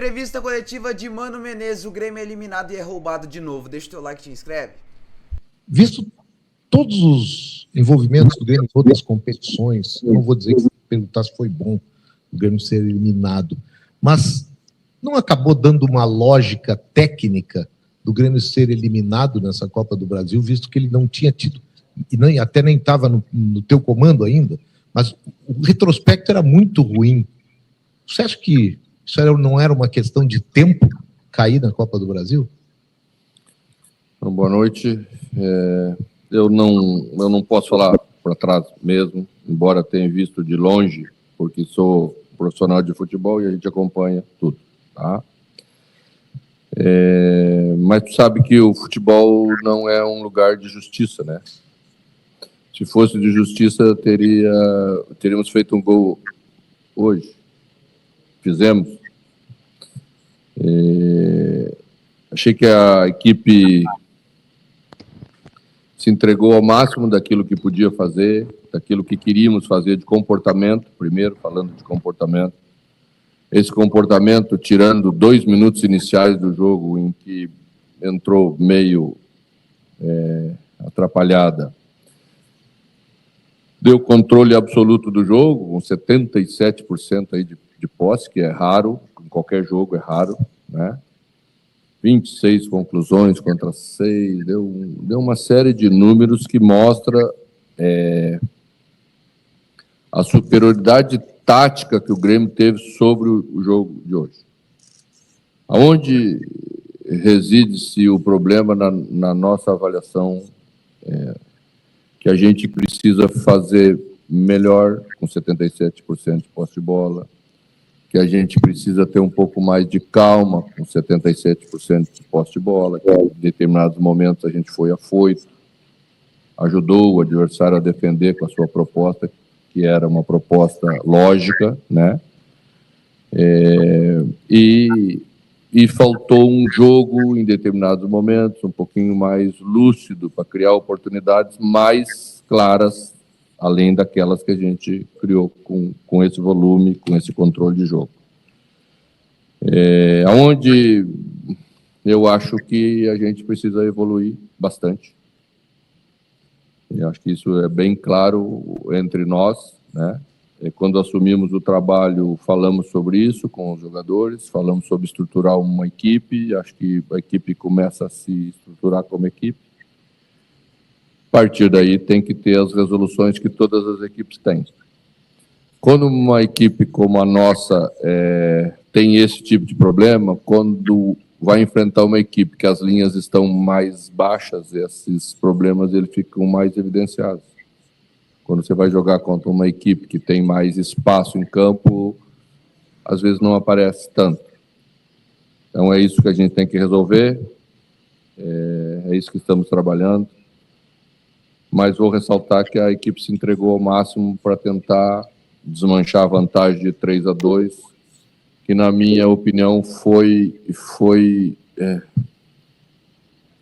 Entrevista coletiva de Mano Menezes, o Grêmio é eliminado e é roubado de novo. Deixa o teu like e te inscreve. Visto todos os envolvimentos do Grêmio em outras competições, eu não vou dizer que perguntar se foi bom o Grêmio ser eliminado, mas não acabou dando uma lógica técnica do Grêmio ser eliminado nessa Copa do Brasil, visto que ele não tinha tido, e até nem estava no teu comando ainda, mas o retrospecto era muito ruim. Você acha que isso não era uma questão de tempo cair na Copa do Brasil? Então, boa noite. Eu não posso falar para trás mesmo, embora tenha visto de longe, porque sou profissional de futebol e a gente acompanha tudo, tá? Mas tu sabe que o futebol não é um lugar de justiça, né? Se fosse de justiça, teríamos feito um gol hoje. Fizemos. Achei que a equipe se entregou ao máximo daquilo que podia fazer, daquilo que queríamos fazer de comportamento, primeiro falando de comportamento. Esse comportamento, tirando 2 minutos iniciais do jogo, em que entrou meio atrapalhada, deu controle absoluto do jogo, com 77% aí de posse, que é raro, em qualquer jogo é raro, né? 26 conclusões contra 6, deu uma série de números que mostra a superioridade tática que o Grêmio teve sobre o jogo de hoje. Aonde reside-se o problema na nossa avaliação, que a gente precisa fazer melhor, com 77% de posse de bola, que a gente precisa ter um pouco mais de calma, com 77% de posse de bola, que em determinados momentos a gente foi afoito, ajudou o adversário a defender com a sua proposta, que era uma proposta lógica, né? E faltou um jogo, em determinados momentos, um pouquinho mais lúcido, para criar oportunidades mais claras, além daquelas que a gente criou com esse volume, com esse controle de jogo. Onde eu acho que a gente precisa evoluir bastante. Eu acho que isso é bem claro entre nós, né? Quando assumimos o trabalho, falamos sobre isso com os jogadores, falamos sobre estruturar uma equipe, acho que a equipe começa a se estruturar como equipe. A partir daí tem que ter as resoluções que todas as equipes têm. Quando uma equipe como a nossa tem esse tipo de problema, quando vai enfrentar uma equipe que as linhas estão mais baixas, esses problemas eles ficam mais evidenciados. Quando você vai jogar contra uma equipe que tem mais espaço em campo, às vezes não aparece tanto. Então é isso que a gente tem que resolver, é isso que estamos trabalhando. Mas vou ressaltar que a equipe se entregou ao máximo para tentar desmanchar a vantagem de 3-2, que na minha opinião foi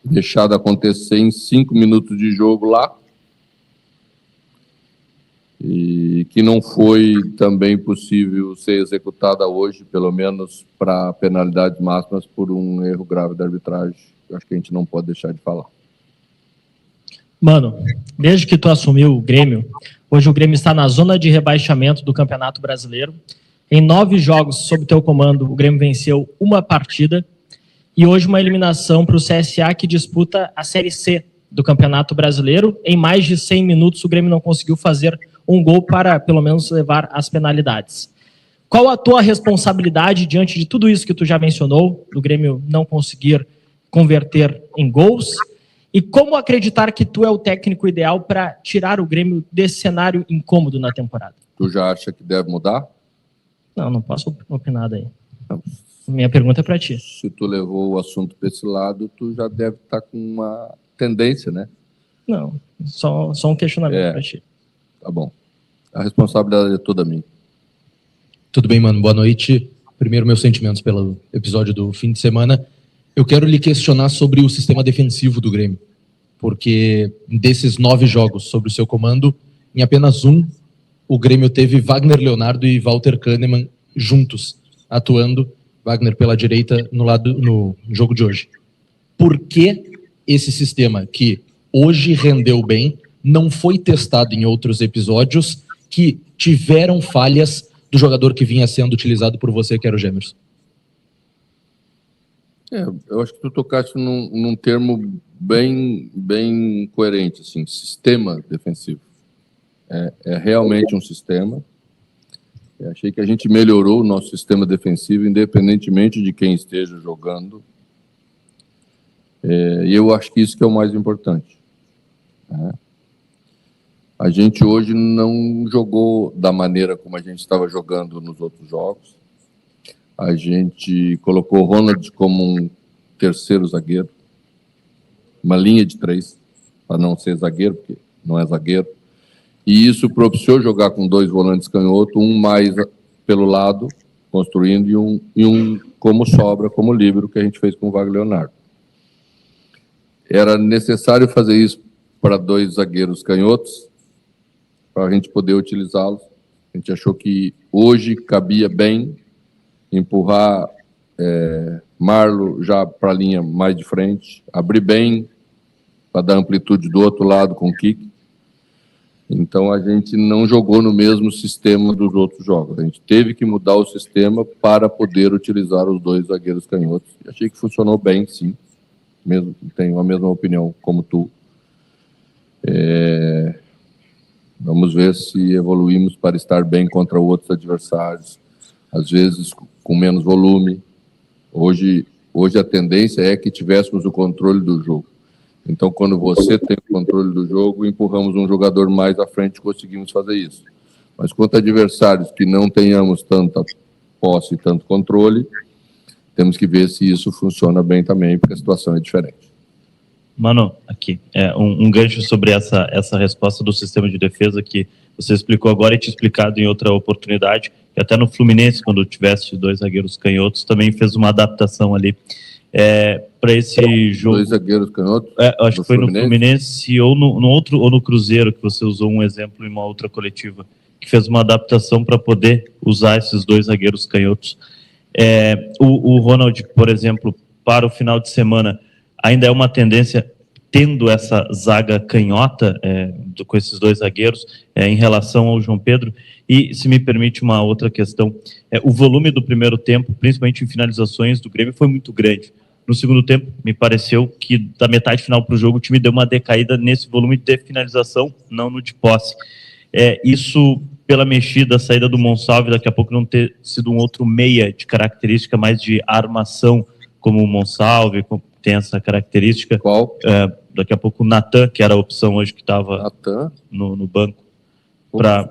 deixado acontecer em 5 minutos de jogo lá, e que não foi também possível ser executada hoje, pelo menos para penalidades máximas, por um erro grave da arbitragem. Eu acho que a gente não pode deixar de falar. Mano, desde que tu assumiu o Grêmio, hoje o Grêmio está na zona de rebaixamento do Campeonato Brasileiro. Em 9 jogos sob teu comando, o Grêmio venceu 1 partida e hoje uma eliminação para o CSA, que disputa a Série C do Campeonato Brasileiro. Em mais de 100 minutos, o Grêmio não conseguiu fazer um gol para, pelo menos, levar as penalidades. Qual a tua responsabilidade diante de tudo isso que tu já mencionou, do Grêmio não conseguir converter em gols? E como acreditar que tu é o técnico ideal para tirar o Grêmio desse cenário incômodo na temporada? Tu já acha que deve mudar? Não posso opinar daí. Não. Minha pergunta é para ti. Se tu levou o assunto para esse lado, tu já deve estar com uma tendência, né? Não, só um questionamento para ti. Tá bom. A responsabilidade é toda minha. Tudo bem, mano. Boa noite. Primeiro, meus sentimentos pelo episódio do fim de semana. Eu quero lhe questionar sobre o sistema defensivo do Grêmio, porque desses 9 jogos sob o seu comando, em apenas um, o Grêmio teve Wagner Leonardo e Walter Kahneman juntos, atuando. Wagner pela direita no jogo de hoje. Por que esse sistema que hoje rendeu bem não foi testado em outros episódios que tiveram falhas do jogador que vinha sendo utilizado por você, que era o Gemerson? Eu acho que tu tocaste num termo bem coerente, assim, sistema defensivo. É realmente um sistema. Eu achei que a gente melhorou o nosso sistema defensivo, independentemente de quem esteja jogando. E eu acho que isso que é o mais importante. Né? A gente hoje não jogou da maneira como a gente estava jogando nos outros jogos. A gente colocou o Ronald como um terceiro zagueiro, uma linha de 3, para não ser zagueiro, porque não é zagueiro. E isso propiciou jogar com 2 volantes canhotos, um mais pelo lado, construindo, e um como sobra, como líbero, que a gente fez com o Wagner Leonardo. Era necessário fazer isso para 2 zagueiros canhotos, para a gente poder utilizá-los. A gente achou que hoje cabia bem empurrar Marlo já para a linha mais de frente, abrir bem para dar amplitude do outro lado com o kick. Então a gente não jogou no mesmo sistema dos outros jogos. A gente teve que mudar o sistema para poder utilizar os 2 zagueiros canhotos. E achei que funcionou bem, sim. Mesmo, tenho a mesma opinião como tu. Vamos ver se evoluímos para estar bem contra outros adversários. Às vezes com menos volume. Hoje a tendência é que tivéssemos o controle do jogo. Então, quando você tem o controle do jogo, empurramos um jogador mais à frente, conseguimos fazer isso. Mas contra adversários que não tenhamos tanta posse e tanto controle, temos que ver se isso funciona bem também, porque a situação é diferente. Mano, aqui, um gancho sobre essa resposta do sistema de defesa que você explicou agora e tinha explicado em outra oportunidade, que até no Fluminense, quando tivesse 2 zagueiros canhotos, também fez uma adaptação ali para esse jogo. 2 zagueiros canhotos? Acho que foi no Fluminense ou no outro, ou no Cruzeiro, que você usou um exemplo em uma outra coletiva, que fez uma adaptação para poder usar esses 2 zagueiros canhotos. O Ronald, por exemplo, para o final de semana, ainda é uma tendência, tendo essa zaga canhota com esses 2 zagueiros em relação ao João Pedro. E, se me permite uma outra questão, o volume do primeiro tempo, principalmente em finalizações do Grêmio, foi muito grande. No segundo tempo, me pareceu que da metade final para o jogo, o time deu uma decaída nesse volume de finalização, não no de posse. Isso, pela mexida, a saída do Monsalve, daqui a pouco não ter sido um outro meia de característica mais de armação, como o Monsalve, tem essa característica. Qual? Daqui a pouco o Natan, que era a opção hoje que estava no banco.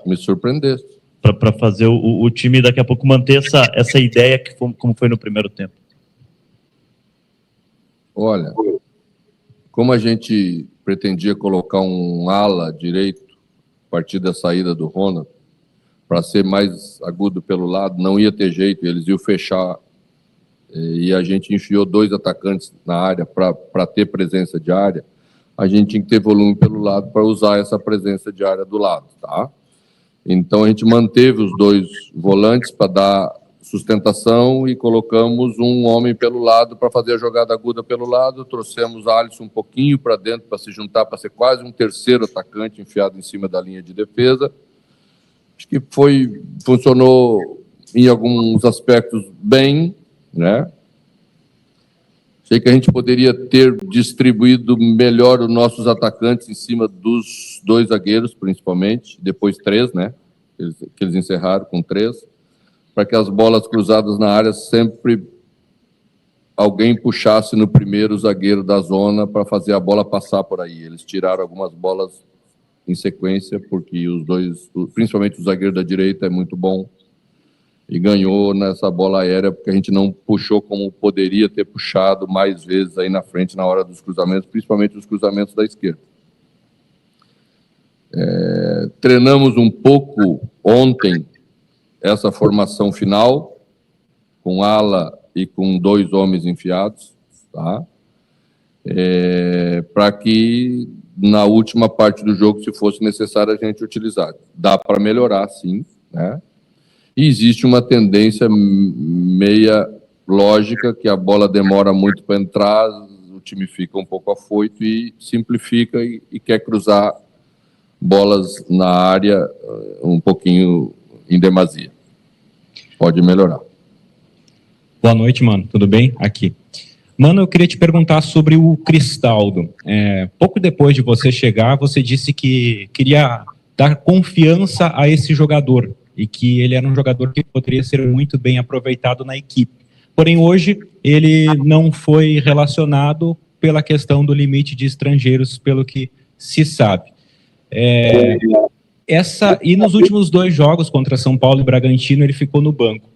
Me surpreendesse. Para fazer o time daqui a pouco manter essa ideia como foi no primeiro tempo. Olha, como a gente pretendia colocar um ala direito a partir da saída do Ronald, para ser mais agudo pelo lado, não ia ter jeito, eles iam fechar. E a gente enfiou 2 atacantes na área para ter presença de área. A gente tinha que ter volume pelo lado para usar essa presença de área do lado, tá? Então a gente manteve os 2 volantes para dar sustentação e colocamos um homem pelo lado para fazer a jogada aguda pelo lado. Trouxemos Alisson um pouquinho para dentro para se juntar, para ser quase um terceiro atacante enfiado em cima da linha de defesa. Acho que funcionou em alguns aspectos bem, né? Sei que a gente poderia ter distribuído melhor os nossos atacantes em cima dos 2 zagueiros, principalmente, depois 3, né? Que eles encerraram com 3, para que as bolas cruzadas na área sempre alguém puxasse no primeiro zagueiro da zona para fazer a bola passar por aí. Eles tiraram algumas bolas em sequência, porque os 2, principalmente o zagueiro da direita, é muito bom. E ganhou nessa bola aérea, porque a gente não puxou como poderia ter puxado mais vezes aí na frente, na hora dos cruzamentos, principalmente os cruzamentos da esquerda. Treinamos um pouco ontem essa formação final, com ala e com 2 homens enfiados, tá? Para que na última parte do jogo, se fosse necessário, a gente utilizar. Dá para melhorar, sim, né? E existe uma tendência meia lógica que a bola demora muito para entrar, o time fica um pouco afoito e simplifica e quer cruzar bolas na área um pouquinho em demasia. Pode melhorar. Boa noite, mano. Tudo bem? Aqui. Mano, eu queria te perguntar sobre o Cristaldo. Pouco depois de você chegar, você disse que queria dar confiança a esse jogador e que ele era um jogador que poderia ser muito bem aproveitado na equipe. Porém, hoje, ele não foi relacionado pela questão do limite de estrangeiros, pelo que se sabe. E nos últimos 2 jogos contra São Paulo e Bragantino, ele ficou no banco.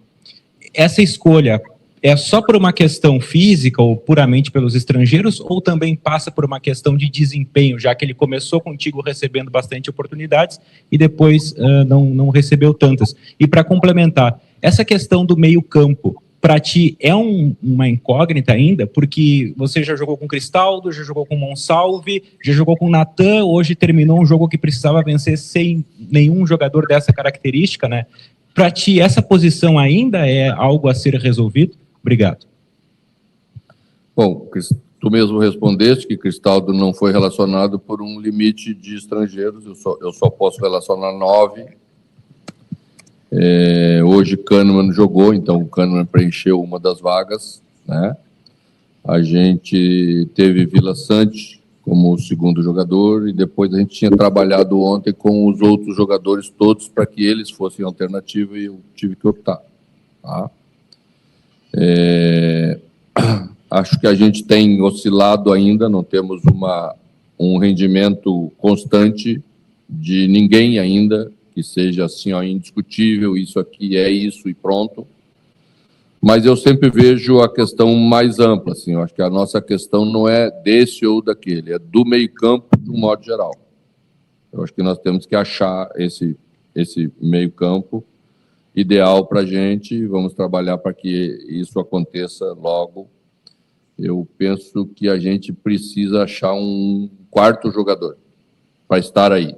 Essa escolha é só por uma questão física ou puramente pelos estrangeiros, ou também passa por uma questão de desempenho, já que ele começou contigo recebendo bastante oportunidades e depois não recebeu tantas? E para complementar, essa questão do meio-campo, para ti é uma incógnita ainda? Porque você já jogou com Cristaldo, já jogou com Monsalve, já jogou com Natan, hoje terminou um jogo que precisava vencer sem nenhum jogador dessa característica, né? Para ti, essa posição ainda é algo a ser resolvido? Obrigado. Bom, tu mesmo respondeste que Cristaldo não foi relacionado por um limite de estrangeiros, eu só posso relacionar 9. Hoje Kahneman jogou, então o Kahneman preencheu uma das vagas, né? A gente teve Vila Sante como o segundo jogador e depois a gente tinha trabalhado ontem com os outros jogadores todos para que eles fossem alternativa e eu tive que optar, tá? Acho que a gente tem oscilado ainda, não temos um rendimento constante de ninguém ainda que seja assim, ó, indiscutível, isso aqui é isso e pronto. Mas eu sempre vejo a questão mais ampla, assim, eu acho que a nossa questão não é desse ou daquele, é do meio-campo de um modo geral. Eu acho que nós temos que achar esse meio-campo ideal para a gente, vamos trabalhar para que isso aconteça logo. Eu penso que a gente precisa achar um 4º jogador para estar aí.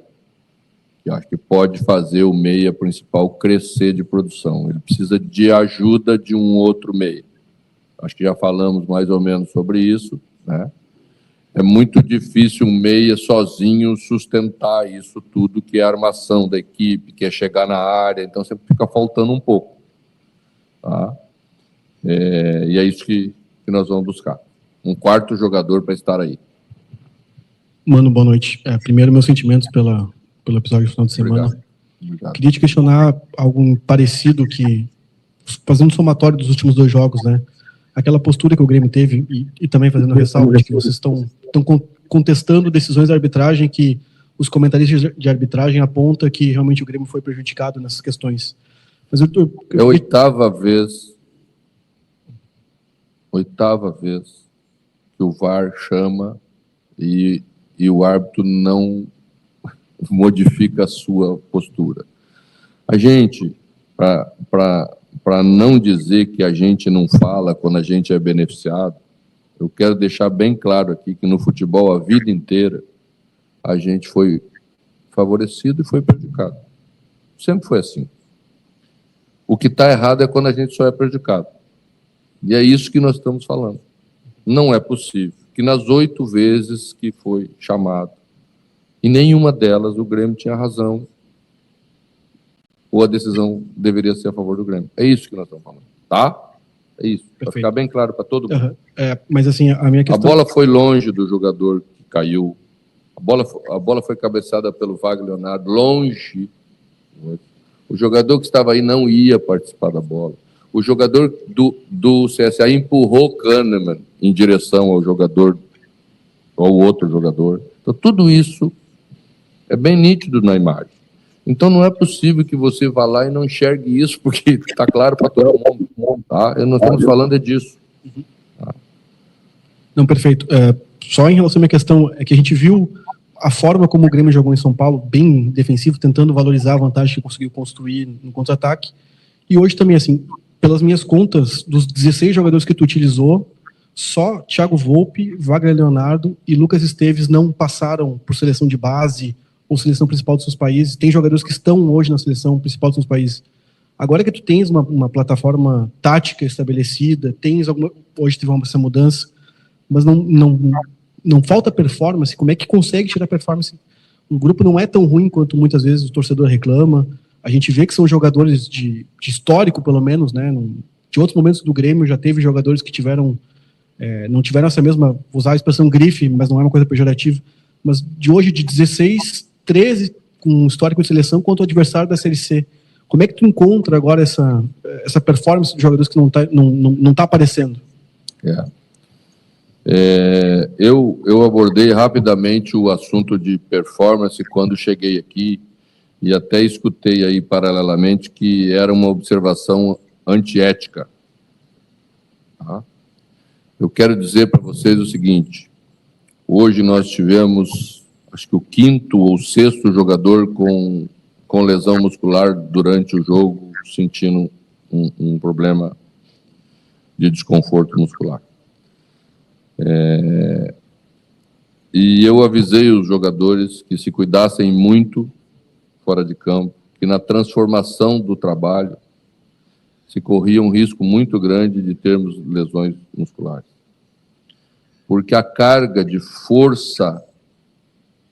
Eu acho que pode fazer o meia principal crescer de produção. Ele precisa de ajuda de um outro meia. Acho que já falamos mais ou menos sobre isso, né? É muito difícil um meia sozinho sustentar isso tudo, que é a armação da equipe, que é chegar na área, então sempre fica faltando um pouco, tá? E é isso que nós vamos buscar. Um 4º jogador para estar aí. Mano, boa noite. Primeiro, meus sentimentos pelo episódio do final de semana. Obrigado. Queria te questionar algo parecido que, fazendo um somatório dos últimos 2 jogos, né? Aquela postura que o Grêmio teve e também fazendo ressalva de que vocês estão contestando decisões de arbitragem que os comentaristas de arbitragem apontam que realmente o Grêmio foi prejudicado nessas questões. Mas é a 8ª vez que o VAR chama e o árbitro não modifica a sua postura. A gente, para não dizer que a gente não fala quando a gente é beneficiado, eu quero deixar bem claro aqui que no futebol a vida inteira a gente foi favorecido e foi prejudicado. Sempre foi assim. O que está errado é quando a gente só é prejudicado. E é isso que nós estamos falando. Não é possível que nas 8 vezes que foi chamado, em nenhuma delas o Grêmio tinha razão ou a decisão deveria ser a favor do Grêmio. É isso que nós estamos falando, tá? É isso, para ficar bem claro para todo mundo. Uhum. Mas assim, a minha questão... A bola foi longe do jogador que caiu, a bola foi cabeçada pelo Wagner Leonardo, longe. O jogador que estava aí não ia participar da bola. O jogador do CSA empurrou Kahneman em direção ao jogador, ao outro jogador. Então, tudo isso é bem nítido na imagem. Então, não é possível que você vá lá e não enxergue isso, porque está claro para todo mundo. Tá? Nós estamos falando disso. Tá? Não, perfeito. Só em relação à minha questão, é que a gente viu a forma como o Grêmio jogou em São Paulo, bem defensivo, tentando valorizar a vantagem que conseguiu construir no contra-ataque. E hoje também, assim, pelas minhas contas, dos 16 jogadores que tu utilizou, só Thiago Volpe, Wagner Leonardo e Lucas Esteves não passaram por seleção de base ou seleção principal dos seus países. Tem jogadores que estão hoje na seleção principal dos seus países. Agora que tu tens uma plataforma tática estabelecida, hoje teve essa mudança, mas não falta performance, como é que consegue tirar performance? O grupo não é tão ruim quanto muitas vezes o torcedor reclama, a gente vê que são jogadores de histórico, pelo menos, né? De outros momentos do Grêmio já teve jogadores que não tiveram essa mesma, vou usar a expressão grife, mas não é uma coisa pejorativa, mas de hoje, de 16, 13 com histórico de seleção contra o adversário da Série C. Como é que tu encontra agora essa performance de jogadores que não tá aparecendo? Eu abordei rapidamente o assunto de performance quando cheguei aqui e até escutei aí paralelamente que era uma observação antiética. Tá? Eu quero dizer para vocês o seguinte: hoje nós tivemos, acho que o 5º ou 6º jogador com lesão muscular durante o jogo, sentindo um problema de desconforto muscular. E eu avisei os jogadores que se cuidassem muito fora de campo, que na transformação do trabalho se corria um risco muito grande de termos lesões musculares. Porque a carga de força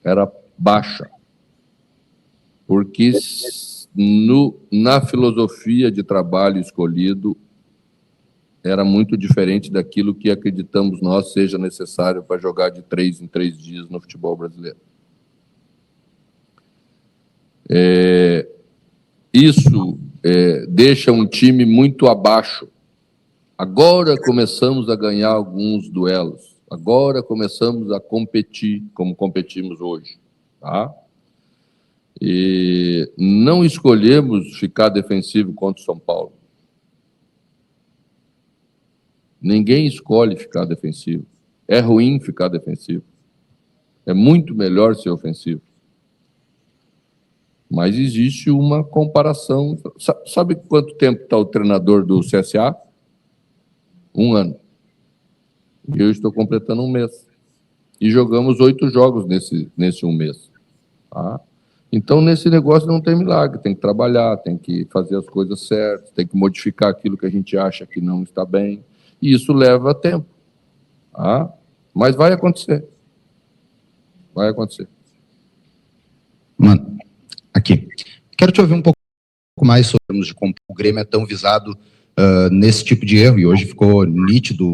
era baixa. Porque na filosofia de trabalho escolhido era muito diferente daquilo que acreditamos nós seja necessário para jogar de 3 em 3 dias no futebol brasileiro. Isso deixa um time muito abaixo. Agora começamos a ganhar alguns duelos. Agora começamos a competir como competimos hoje. Tá? E não escolhemos ficar defensivo contra o São Paulo. Ninguém escolhe ficar defensivo. É ruim ficar defensivo. É muito melhor ser ofensivo. Mas existe uma comparação. Sabe quanto tempo está o treinador do CSA? 1 ano. E eu estou completando 1 mês. E jogamos 8 jogos nesse 1 mês. Tá? Então, nesse negócio não tem milagre. Tem que trabalhar, tem que fazer as coisas certas, tem que modificar aquilo que a gente acha que não está bem. E isso leva tempo. Tá? Mas vai acontecer. Vai acontecer. Mano, aqui. Quero te ouvir um pouco mais sobre de como o Grêmio é tão visado nesse tipo de erro, e hoje ficou nítido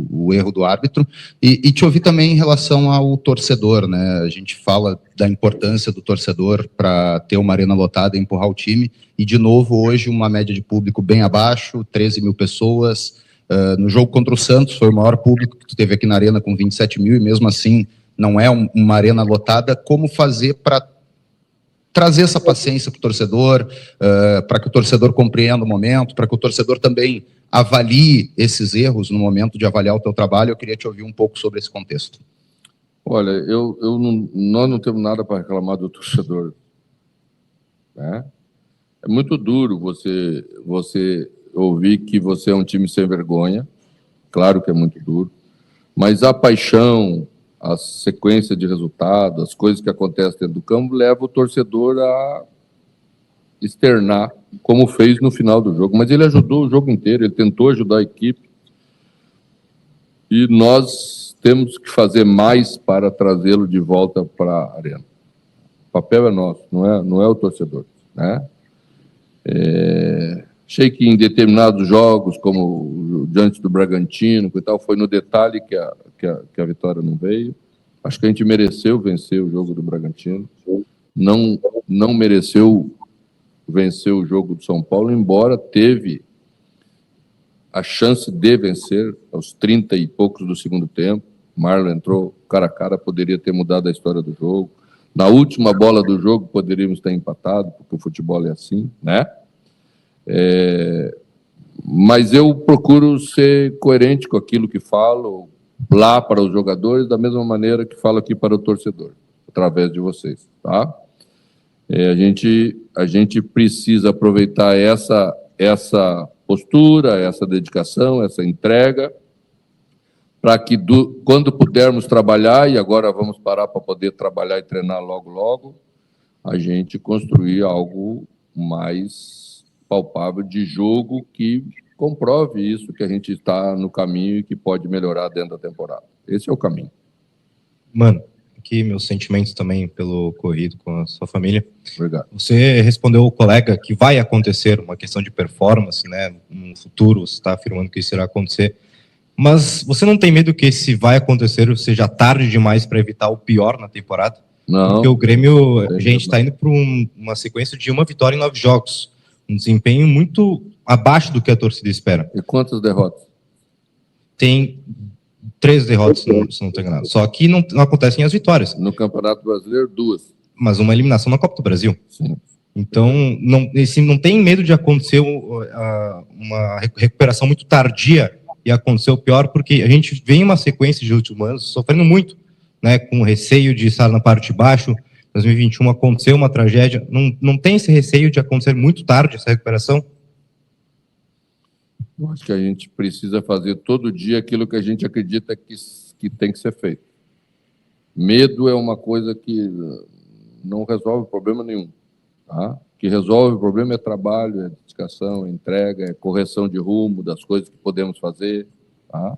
o erro do árbitro, e te ouvir também em relação ao torcedor, né? A gente fala da importância do torcedor para ter uma arena lotada e empurrar o time, e de novo hoje uma média de público bem abaixo, 13 mil pessoas. No jogo contra o Santos foi o maior público que tu teve aqui na arena, com 27 mil, e mesmo assim não é uma arena lotada. Como fazer para trazer essa paciência para o torcedor, para que o torcedor compreenda o momento, para que o torcedor também avalie esses erros no momento de avaliar o teu trabalho? Eu queria te ouvir um pouco sobre esse contexto. Olha, nós não temos nada para reclamar do torcedor. Né? É muito duro você ouvir que você é um time sem vergonha. Claro que é muito duro. Mas a paixão, a sequência de resultados, as coisas que acontecem dentro do campo, leva o torcedor a externar, como fez no final do jogo. Mas ele ajudou o jogo inteiro, ele tentou ajudar a equipe. E nós temos que fazer mais para trazê-lo de volta para a arena. O papel é nosso, não é o torcedor. Né? Achei que em determinados jogos, como diante do Bragantino e tal, foi no detalhe que a vitória não veio. Acho que a gente mereceu vencer o jogo do Bragantino. Não mereceu vencer o jogo do São Paulo, embora teve a chance de vencer aos 30 e poucos do segundo tempo. Marlon entrou cara a cara, poderia ter mudado a história do jogo. Na última bola do jogo, poderíamos ter empatado, porque o futebol é assim, né? Mas eu procuro ser coerente com aquilo que falo lá para os jogadores, da mesma maneira que falo aqui para o torcedor, através de vocês, tá? A gente precisa aproveitar essa postura, essa dedicação, essa entrega, para que quando pudermos trabalhar, e agora vamos parar para poder trabalhar e treinar logo, a gente construir algo mais palpável de jogo que comprove isso, que a gente está no caminho e que pode melhorar dentro da temporada. Esse é o caminho. Mano, aqui meus sentimentos também pelo ocorrido com a sua família. Obrigado. Você respondeu ao colega que vai acontecer uma questão de performance, né? No futuro, você está afirmando que isso irá acontecer. Mas você não tem medo que esse vai acontecer seja tarde demais para evitar o pior na temporada? Não. Porque o Grêmio, a gente está indo para uma sequência de 1 vitória em 9 jogos. Um desempenho muito abaixo do que a torcida espera. E quantas derrotas? Tem 3 derrotas, se não estou enganado. Só que não acontecem as vitórias. No Campeonato Brasileiro, 2. Mas uma eliminação na Copa do Brasil. Sim. Então, não tem medo de acontecer uma recuperação muito tardia e acontecer o pior, porque a gente vem uma sequência de últimos anos sofrendo muito, né, com receio de estar na parte de baixo. 2021 aconteceu uma tragédia. Não tem esse receio de acontecer muito tarde essa recuperação? Eu acho que a gente precisa fazer todo dia aquilo que a gente acredita que tem que ser feito. Medo é uma coisa que não resolve problema nenhum. Tá? O que resolve o problema é trabalho, é dedicação, é entrega, é correção de rumo das coisas que podemos fazer. Tá?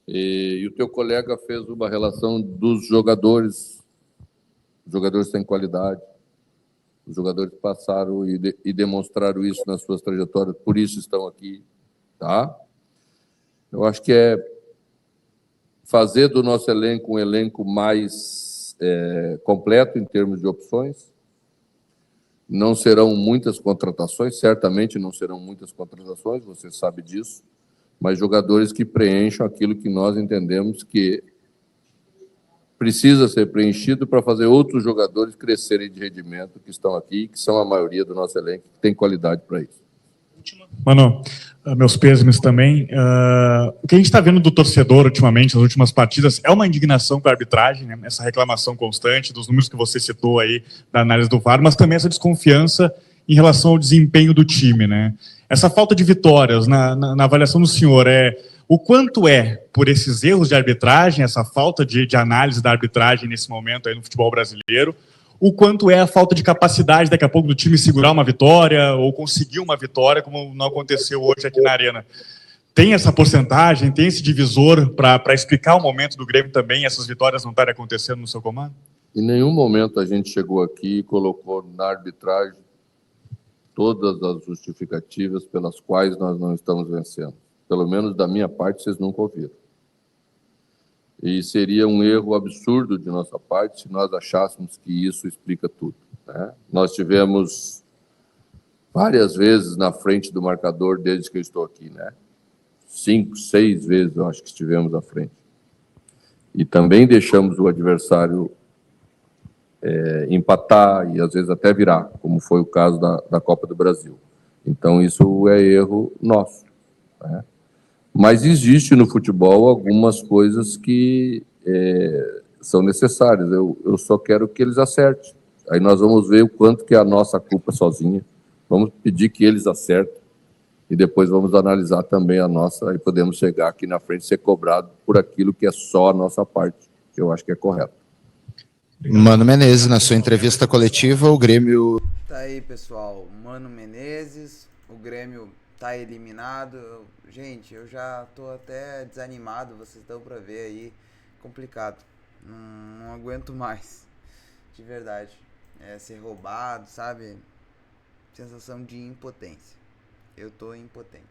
E o teu colega fez uma relação dos jogadores. Os jogadores têm qualidade. Os jogadores passaram e demonstraram isso nas suas trajetórias, por isso estão aqui, tá? Eu acho que é fazer do nosso elenco um elenco mais completo em termos de opções. Não serão muitas contratações, certamente não serão muitas contratações, você sabe disso, mas jogadores que preencham aquilo que nós entendemos que precisa ser preenchido para fazer outros jogadores crescerem de rendimento que estão aqui, que são a maioria do nosso elenco, que tem qualidade para isso. Mano, meus pêsames também. O que a gente está vendo do torcedor ultimamente, nas últimas partidas, é uma indignação com a arbitragem, né? Essa reclamação constante dos números que você citou aí da análise do VAR, mas também essa desconfiança em relação ao desempenho do time, né? Essa falta de vitórias, na avaliação do senhor, o quanto por esses erros de arbitragem, essa falta de análise da arbitragem nesse momento aí no futebol brasileiro, o quanto é a falta de capacidade daqui a pouco do time segurar uma vitória ou conseguir uma vitória, como não aconteceu hoje aqui na Arena. Tem essa porcentagem, tem esse divisor para explicar o momento do Grêmio também, essas vitórias não estarem acontecendo no seu comando? Em nenhum momento a gente chegou aqui e colocou na arbitragem todas as justificativas pelas quais nós não estamos vencendo. Pelo menos da minha parte, vocês nunca ouviram. E seria um erro absurdo de nossa parte se nós achássemos que isso explica tudo, né? Nós tivemos várias vezes na frente do marcador desde que eu estou aqui, né? 5, 6 vezes eu acho que estivemos à frente. E também deixamos o adversário empatar e às vezes até virar, como foi o caso da Copa do Brasil. Então isso é erro nosso, né? Mas existe no futebol algumas coisas que são necessárias. Eu só quero que eles acertem. Aí nós vamos ver o quanto que é a nossa culpa sozinha. Vamos pedir que eles acertem. E depois vamos analisar também a nossa. Aí podemos chegar aqui na frente e ser cobrado por aquilo que é só a nossa parte, que eu acho que é correto. Mano Menezes, na sua entrevista coletiva, o Grêmio... Tá aí, pessoal. Mano Menezes, o Grêmio tá eliminado. Gente, eu já tô até desanimado, vocês dão pra ver aí, complicado, não aguento mais, de verdade, ser roubado, sabe, sensação de impotência, eu tô impotente.